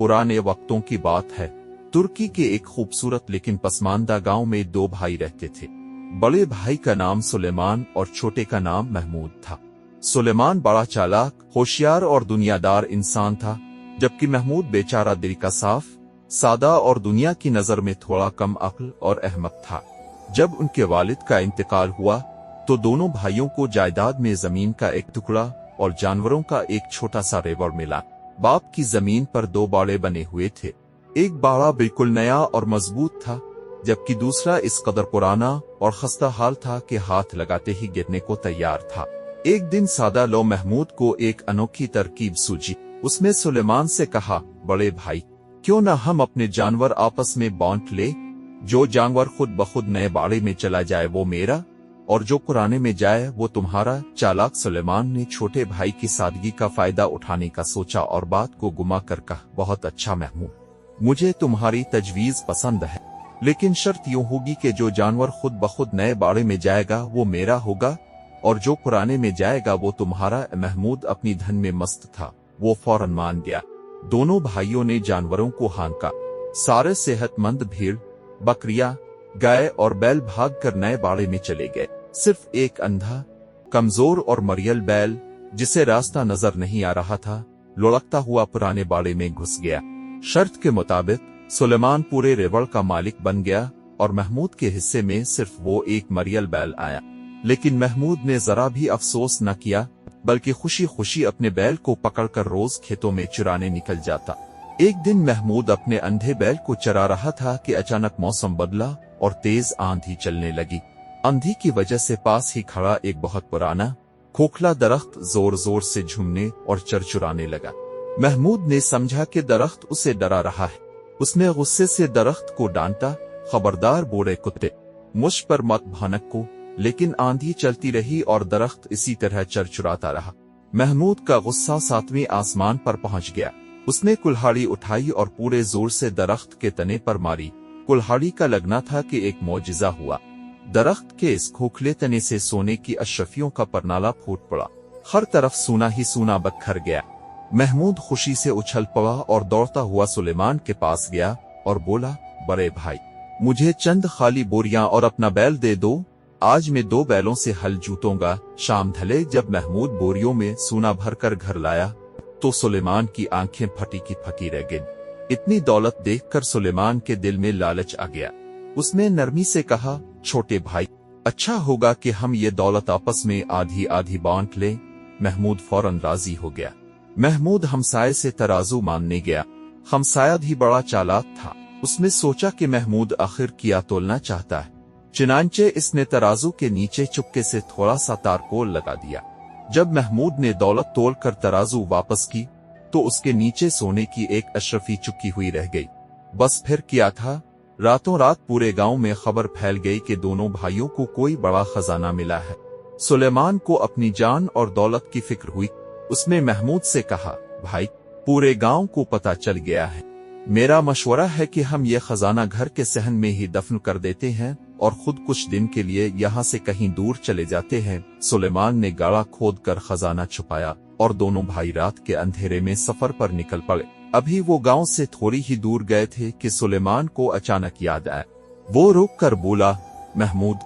पुराने वक्तों की बात है। तुर्की के एक खूबसूरत लेकिन पसमानदा गांव में दो भाई रहते थे। बड़े भाई का नाम सुलेमान और छोटे का नाम महमूद था। सुलेमान बड़ा चालाक, होशियार और दुनियादार इंसान था, जबकि महमूद बेचारा दिल का साफ, सादा और दुनिया की नजर में थोड़ा कम अक्ल और अहमक था। जब उनके वालिद का इंतकाल हुआ तो दोनों भाइयों को जायदाद में जमीन का एक टुकड़ा और जानवरों का एक छोटा सा रेवड़ मिला। बाप की जमीन पर दो बाड़े बने हुए थे। एक बाड़ा बिल्कुल नया और मजबूत था, जबकि दूसरा इस कदर पुराना और खस्ता हाल था कि हाथ लगाते ही गिरने को तैयार था। एक दिन सादा लो महमूद को एक अनोखी तरकीब सूझी। उसने सुलेमान से कहा, बड़े भाई, क्यों न हम अपने जानवर आपस में बांट ले। जो जानवर खुद बखुद नए बाड़े में चला जाए वो मेरा, और जो पुराने में जाए वो तुम्हारा। चालाक सुलेमान ने छोटे भाई की सादगी का फायदा उठाने का सोचा और बात को घुमा कर कहा, बहुत अच्छा महमूद, मुझे तुम्हारी तजवीज पसंद है, लेकिन शर्त यूं होगी कि जो जानवर खुद बखुद नए बाड़े में जाएगा वो मेरा होगा, और जो पुराने में जाएगा वो तुम्हारा। महमूद अपनी धन में मस्त था, वो फौरन मान गया। दोनों भाइयों ने जानवरों को हांका। सारे सेहतमंद भेड़, बकरियां, गाय और बैल भागकर नए बाड़े में चले गए। सिर्फ एक अंधा, कमजोर और मरियल बैल, जिसे रास्ता नजर नहीं आ रहा था, लुढ़कता हुआ पुराने बाड़े में घुस गया। शर्त के मुताबिक सुलेमान पूरे रेवड़ का मालिक बन गया और महमूद के हिस्से में सिर्फ वो एक मरियल बैल आया। लेकिन महमूद ने जरा भी अफसोस न किया, बल्कि खुशी खुशी अपने बैल को पकड़कर रोज खेतों में चराने निकल जाता। एक दिन महमूद अपने अंधे बैल को चरा रहा था कि अचानक मौसम बदला और तेज आंधी चलने लगी। आंधी की वजह से पास ही खड़ा एक बहुत पुराना, खोखला दरख्त जोर जोर से झूमने और चरचुराने लगा। महमूद ने समझा कि दरख्त उसे डरा रहा है। उसने गुस्से से दरख्त को डांटा, खबरदार बूढ़े कुत्ते, मुझ पर मत भनक को। लेकिन आंधी चलती रही और दरख्त इसी तरह चरचुराता रहा। महमूद का गुस्सा सातवें आसमान पर पहुंच गया। उसने कुल्हाड़ी उठाई और पूरे जोर से दरख्त के तने पर मारी। कुल्हाड़ी का लगना था कि एक मौजिजा हुआ। दरख्त के इस खोखले तने से सोने की अशरफियों का परनाला फूट पड़ा। हर तरफ सूना ही सूना बखर गया। महमूद खुशी से उछल पड़ा और दौड़ता हुआ सुलेमान के पास गया और बोला, बड़े भाई, मुझे चंद खाली बोरियां और अपना बैल दे दो। आज मैं 2 बैलों से हल जूतूंगा। शाम ढले जब महमूद बोरियों में सूना भरकर घर लाया तो सुलेमान की आंखें फटी की फटी रह गईं। इतनी दौलत देखकर सुलेमान के दिल में लालच आ गया। उसने नरमी से कहा, छोटे भाई, अच्छा होगा कि हम ये दौलत आपस में आधी आधी बांट लें। महमूद फौरन राजी हो गया। महमूद हमसाये से तराजू मानने गया। हमसाया भी बड़ा चालाक था। उसने सोचा कि महमूद आखिर क्या तोलना चाहता है। चुनांचे इसने तराजू के नीचे चुपके से थोड़ा सा तारकोल लगा दिया। जब महमूद ने दौलत तोलकर तराजू वापस की तो उसके नीचे सोने की एक अशरफी चुपकी हुई रह गई। बस फिर क्या था, रातों रात पूरे गांव में खबर फैल गई कि दोनों भाइयों को कोई बड़ा खजाना मिला है। सुलेमान को अपनी जान और दौलत की फिक्र हुई। उसने महमूद से कहा, भाई, पूरे गांव को पता चल गया है। मेरा मशवरा है कि हम ये खजाना घर के सहन में ही दफन कर देते हैं और खुद कुछ दिन के लिए यहाँ से कहीं दूर चले जाते हैं। सुलेमान ने गाड़ा खोदकर खजाना छुपाया और दोनों भाई रात के अंधेरे में सफर पर निकल पड़े। अभी वो गांव से थोड़ी ही दूर गए थे कि सुलेमान को अचानक याद आया। वो रुक कर बोला, महमूद,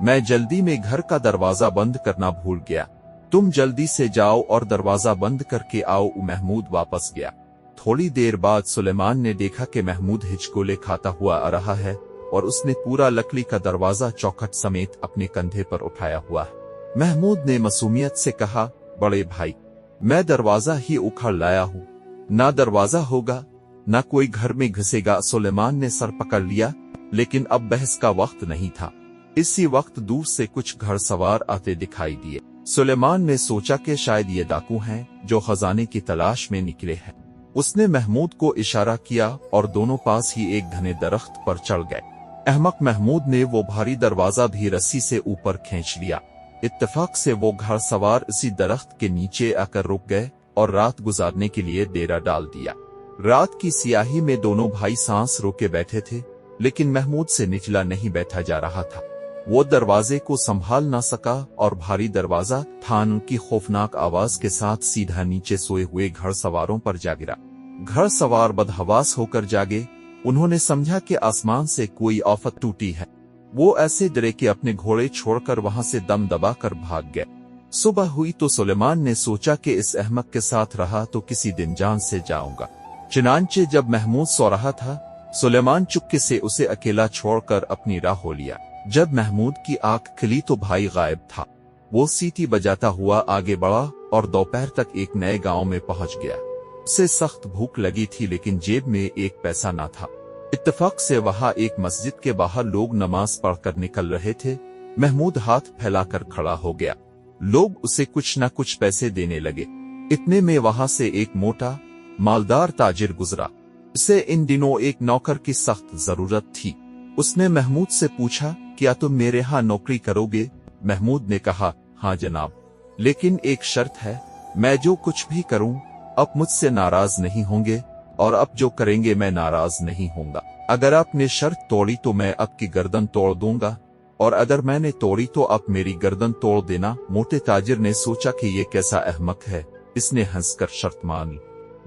मैं जल्दी में घर का दरवाजा बंद करना भूल गया। तुम जल्दी से जाओ और दरवाजा बंद करके आओ। महमूद वापस गया। थोड़ी देर बाद सुलेमान ने देखा कि महमूद हिचकोले खाता हुआ आ रहा है और उसने पूरा लकड़ी का दरवाजा चौखट समेत अपने कंधे पर उठाया हुआ है। महमूद ने मासूमियत से कहा, बड़े भाई, मैं दरवाजा ही उखाड़ लाया हूँ। ना दरवाजा होगा, ना कोई घर में घुसेगा। सुलेमान ने सर पकड़ लिया, लेकिन अब बहस का वक्त नहीं था। इसी वक्त दूर से कुछ घड़सवार आते दिखाई दिए। सुलेमान ने सोचा कि शायद ये डाकू हैं जो खजाने की तलाश में निकले हैं। उसने महमूद को इशारा किया और दोनों पास ही एक घने दरख्त पर चढ़ गए। अहमक महमूद ने वो भारी दरवाजा भी रस्सी से ऊपर खींच लिया। इत्तेफाक से वो घड़सवार इसी दरख्त के नीचे आकर रुक गए और रात गुजारने के लिए डेरा डाल दिया। रात की सियाही में दोनों भाई सांस रोके बैठे थे, लेकिन महमूद से निचला नहीं बैठा जा रहा था। वो दरवाजे को संभाल ना सका और भारी दरवाजा थान की खौफनाक आवाज के साथ सीधा नीचे सोए हुए घड़सवारों पर जा गिरा। घर सवार बदहवास होकर जागे। उन्होंने समझा कि आसमान से कोई आफत टूटी है। वो ऐसे डरे कि अपने घोड़े छोड़कर वहां से दम दबाकर भाग गए। सुबह हुई तो सुलेमान ने सोचा कि इस अहमक के साथ रहा तो किसी दिन जान से जाऊंगा। चुनांचे जब महमूद सो रहा था, सुलेमान चुपके से उसे अकेला छोड़कर अपनी राह हो लिया। जब महमूद की आंख खुली तो भाई गायब था। वो सीटी बजाता हुआ आगे बढ़ा और दोपहर तक एक नए गांव में पहुंच गया। उसे सख्त भूख लगी थी लेकिन जेब में एक पैसा ना था। इत्तेफाक से वहां एक मस्जिद के बाहर लोग नमाज पढ़कर निकल रहे थे। महमूद हाथ फैलाकर खड़ा हो गया। लोग उसे कुछ न कुछ पैसे देने लगे। इतने में वहां से एक मोटा मालदार ताजिर गुजरा। उसे इन दिनों एक नौकर की सख्त जरूरत थी। उसने महमूद से पूछा, क्या तुम मेरे यहाँ नौकरी करोगे? महमूद ने कहा, हाँ जनाब, लेकिन एक शर्त है, मैं जो कुछ भी करूं आप मुझसे नाराज नहीं होंगे और अब जो करेंगे मैं नाराज नहीं होऊंगा। अगर आपने शर्त तोड़ी तो मैं आपकी गर्दन तोड़ दूंगा और अगर मैंने तोड़ी तो आप मेरी गर्दन तोड़ देना। मोटे ताजिर ने सोचा कि ये कैसा अहमक है, इसने हंसकर शर्त मान ली।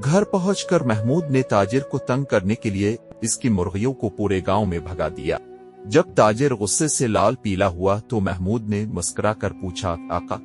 घर पहुंचकर महमूद ने ताजिर को तंग करने के लिए इसकी मुर्गियों को पूरे गांव में भगा दिया। जब ताजिर गुस्से से लाल पीला हुआ तो महमूद ने मुस्कुरा कर पूछा, आका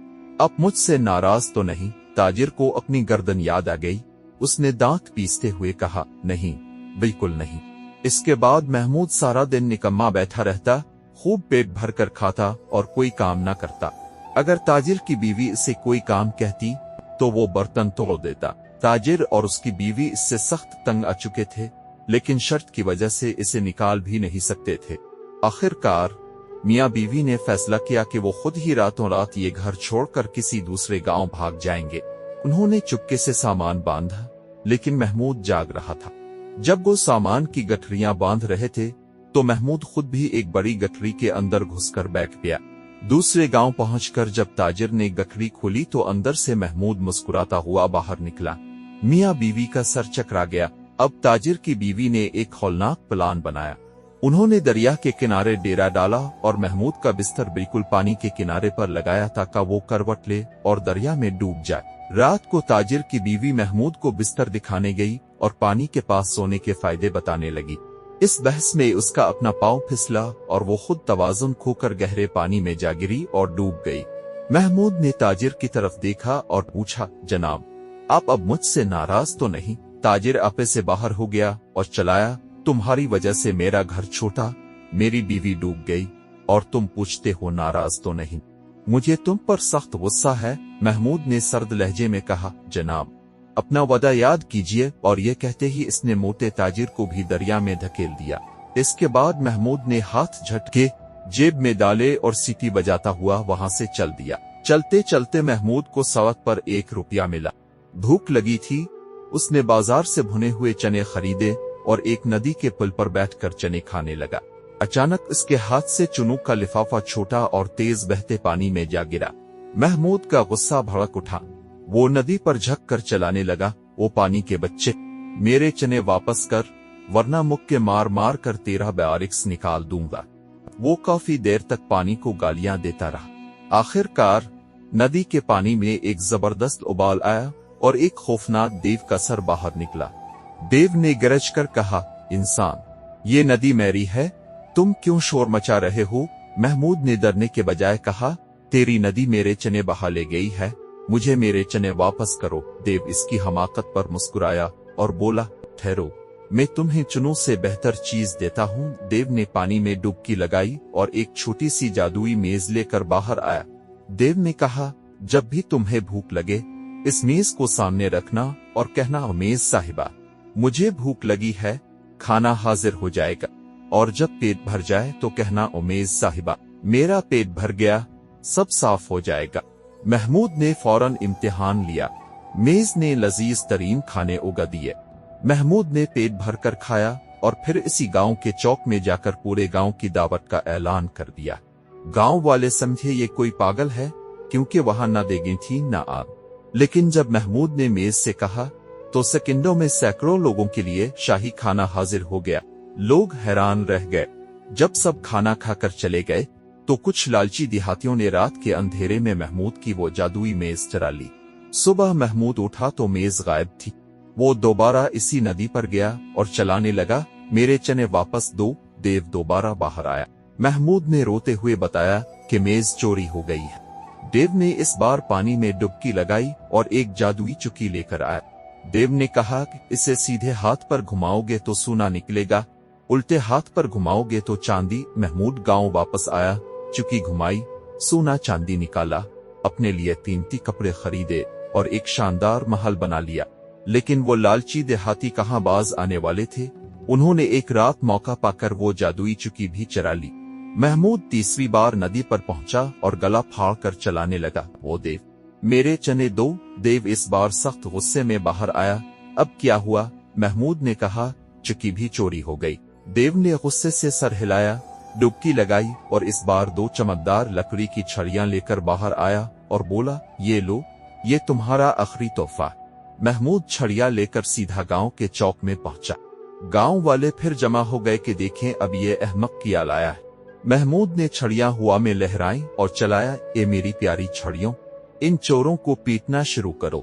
आप मुझसे नाराज तो नहीं? ताजिर को अपनी गर्दन याद आ गई। उसने दांत पीसते हुए कहा, नहीं, बिल्कुल नहीं। इसके बाद महमूद सारा दिन निकम्मा बैठा रहता, खूब पेट भरकर खाता और कोई काम न करता। अगर ताजिर की बीवी इसे कोई काम कहती तो वो बर्तन तोड़ देता। ताजिर और उसकी बीवी इससे सख्त तंग आ चुके थे, लेकिन शर्त की वजह से इसे निकाल भी नहीं सकते थे। आखिरकार मियाँ बीवी ने फैसला किया कि वो खुद ही रातों रात ये घर छोड़कर किसी दूसरे गांव भाग जाएंगे। उन्होंने चुपके से सामान बांधा, लेकिन महमूद जाग रहा था। जब वो सामान की गठरियां बांध रहे थे तो महमूद खुद भी एक बड़ी गठरी के अंदर घुसकर बैठ गया। दूसरे गांव पहुंचकर जब ताजिर ने गठरी खोली तो अंदर से महमूद मुस्कुराता हुआ बाहर निकला। मियाँ बीवी का सर चकरा गया। अब ताजिर की बीवी ने एक खौलनाक प्लान बनाया। उन्होंने दरिया के किनारे डेरा डाला और महमूद का बिस्तर बिल्कुल पानी के किनारे पर लगाया ताकि वो करवट ले और दरिया में डूब जाए। रात को ताजिर की बीवी महमूद को बिस्तर दिखाने गई और पानी के पास सोने के फायदे बताने लगी। इस बहस में उसका अपना पांव फिसला और वो खुद तवाज़ुन खोकर गहरे पानी में जा गिरी और डूब गई। महमूद ने ताजिर की तरफ देखा और पूछा, जनाब, आप अब मुझसे नाराज तो नहीं? ताजिर आपे से बाहर हो गया और चलाया, तुम्हारी वजह से मेरा घर छोटा, मेरी बीवी डूब गई और तुम पूछते हो नाराज तो नहीं? मुझे तुम पर सख्त गुस्सा है। महमूद ने सर्द लहजे में कहा, जनाब, अपना वदा याद कीजिए। और ये कहते ही इसने मोटे ताजिर को भी दरिया में धकेल दिया। इसके बाद महमूद ने हाथ झटके जेब में डाले और सीटी बजाता हुआ वहां से चल दिया। चलते चलते महमूद को सड़क पर 1 रुपया मिला। भूख लगी थी, उसने बाजार से भुने हुए चने खरीदे और एक नदी के पुल पर बैठकर चने खाने लगा। अचानक इसके हाथ से चुनू का लिफाफा छोटा और तेज बहते पानी में जा गिरा। महमूद का गुस्सा भड़क उठा। वो नदी पर झक कर चलाने लगा, ओ पानी के बच्चे, मेरे चने वापस कर, वरना मुक्के मार मार कर तेरा बैरिक्स निकाल दूंगा। वो काफी देर तक पानी को गालियां देता रहा। आखिरकार नदी के पानी में एक जबरदस्त उबाल आया और एक खौफनाक देव का सर बाहर निकला। देव ने गरज कर कहा, इंसान, ये नदी मेरी है, तुम क्यों शोर मचा रहे हो? महमूद ने डरने के बजाय कहा, तेरी नदी मेरे चने बहा ले गई है, मुझे मेरे चने वापस करो। देव इसकी हमाकत पर मुस्कुराया और बोला, ठहरो, मैं तुम्हें चुनों से बेहतर चीज देता हूँ। देव ने पानी में डुबकी लगाई और एक छोटी सी जादुई मेज लेकर बाहर आया। देव ने कहा, जब भी तुम्हें भूख लगे इस मेज को सामने रखना और कहना, मेज साहिबा, मुझे भूख लगी है, खाना हाजिर हो जाएगा। और जब पेट भर जाए तो कहना, उमेज साहिबा, मेरा पेट भर गया, सब साफ हो जाएगा। महमूद ने फौरन इम्तिहान लिया। मेज ने लजीज तरीन खाने उगा दिए। महमूद ने पेट भरकर खाया और फिर इसी गांव के चौक में जाकर पूरे गांव की दावत का ऐलान कर दिया। गांव वाले समझे ये कोई पागल है, क्योंकि वहां न देगी थी न आग। लेकिन जब महमूद ने मेज से कहा तो सेकंडों में सैकड़ों लोगों के लिए शाही खाना हाजिर हो गया। लोग हैरान रह गए। जब सब खाना खाकर चले गए तो कुछ लालची देहातियों ने रात के अंधेरे में महमूद की वो जादुई मेज चुरा ली। सुबह महमूद उठा तो मेज गायब थी। वो दोबारा इसी नदी पर गया और चलाने लगा, मेरे चने वापस दो। देव दोबारा बाहर आया। महमूद ने रोते हुए बताया कि मेज चोरी हो गई है। देव ने इस बार पानी में डुबकी लगाई और एक जादुई चुकी लेकर आया। देव ने कहा कि इसे सीधे हाथ पर घुमाओगे तो सोना निकलेगा, उल्टे हाथ पर घुमाओगे तो चांदी। महमूद गांव वापस आया, चुकी घुमाई, सोना चांदी निकाला, अपने लिए कीमती कपड़े खरीदे और एक शानदार महल बना लिया। लेकिन वो लालची देहाती कहाँ बाज आने वाले थे। उन्होंने एक रात मौका पाकर वो जादुई चुकी भी चरा ली। महमूद तीसरी बार नदी पर पहुंचा और गला फाड़ कर चलाने लगा, वो देव, मेरे चने दो। देव इस बार सख्त गुस्से में बाहर आया। अब क्या हुआ? महमूद ने कहा, चुकी भी चोरी हो गई। देव ने गुस्से से सर हिलाया, डुबकी लगाई और इस बार 2 चमकदार लकड़ी की छड़ियां लेकर बाहर आया और बोला, ये लो, ये तुम्हारा आखिरी तोहफा। महमूद छड़ियां लेकर सीधा गांव के चौक में पहुंचा। गांव वाले फिर जमा हो गए कि देखें अब ये अहमक क्या लाया है। महमूद ने छड़ियां हवा में लहराई और चलाया, ए मेरी प्यारी छड़ियों, इन चोरों को पीटना शुरू करो।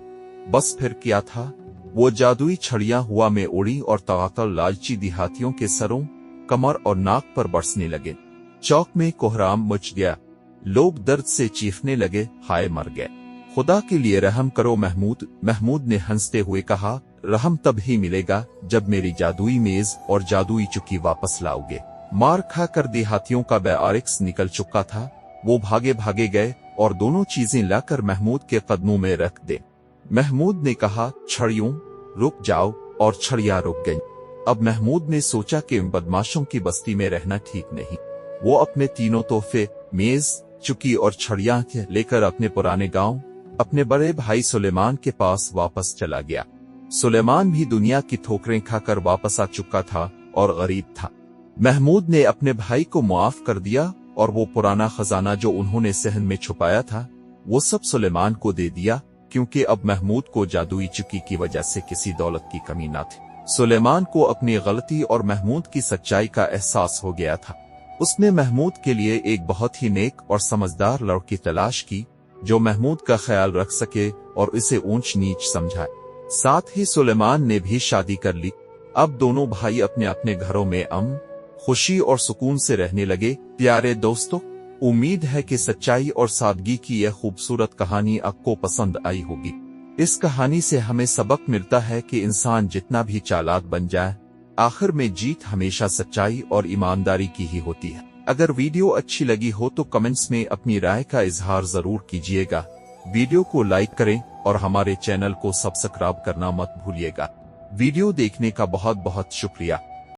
बस फिर क्या था, वो जादुई छड़ियां हुआ में उड़ी और तगातर लालची देहातियों के सरों, कमर और नाक पर बरसने लगे। चौक में कोहराम मच गया। लोग दर्द से चीखने लगे, हाय मर गए, खुदा के लिए रहम करो महमूद। महमूद ने हंसते हुए कहा, रहम तब ही मिलेगा जब मेरी जादुई मेज और जादुई चुकी वापस लाओगे। मार खा कर देहातियों का बेआरिक्स निकल चुका था। वो भागे भागे गए और दोनों चीजें लाकर महमूद के कदमों में रख दे। महमूद ने कहा, छड़ियों रुक जाओ, और छड़ियां रुक गईं। अब महमूद ने सोचा कि इन बदमाशों की बस्ती में रहना ठीक नहीं। वो अपने तीनों तोहफे, मेज, चुकी और छड़ियां लेकर अपने पुराने गांव, अपने बड़े भाई सुलेमान के पास वापस चला गया। सुलेमान भी दुनिया की ठोकरें खाकर वापस आ चुका था और गरीब था। महमूद ने अपने भाई को मुआफ कर दिया और वो पुराना खजाना जो उन्होंने सहन में छुपाया था, वो सब सुलेमान को दे दिया, क्योंकि अब महमूद को जादुई चुकी की वजह से किसी दौलत की कमी न थी। सुलेमान को अपनी गलती और महमूद की सच्चाई का एहसास हो गया था। उसने महमूद के लिए एक बहुत ही नेक और समझदार लड़की तलाश की, जो महमूद का ख्याल रख सके और इसे ऊंच नीच समझाए। साथ ही सुलेमान ने भी शादी कर ली। अब दोनों भाई अपने अपने घरों में अमन, खुशी और सुकून से रहने लगे। प्यारे दोस्तों, उम्मीद है कि सच्चाई और सादगी की यह खूबसूरत कहानी आपको पसंद आई होगी। इस कहानी से हमें सबक मिलता है कि इंसान जितना भी चालाक बन जाए, आखिर में जीत हमेशा सच्चाई और ईमानदारी की ही होती है। अगर वीडियो अच्छी लगी हो तो कमेंट्स में अपनी राय का इजहार जरूर कीजिएगा। वीडियो को लाइक करें और हमारे चैनल को सब्सक्राइब करना मत भूलिएगा। वीडियो देखने का बहुत बहुत शुक्रिया।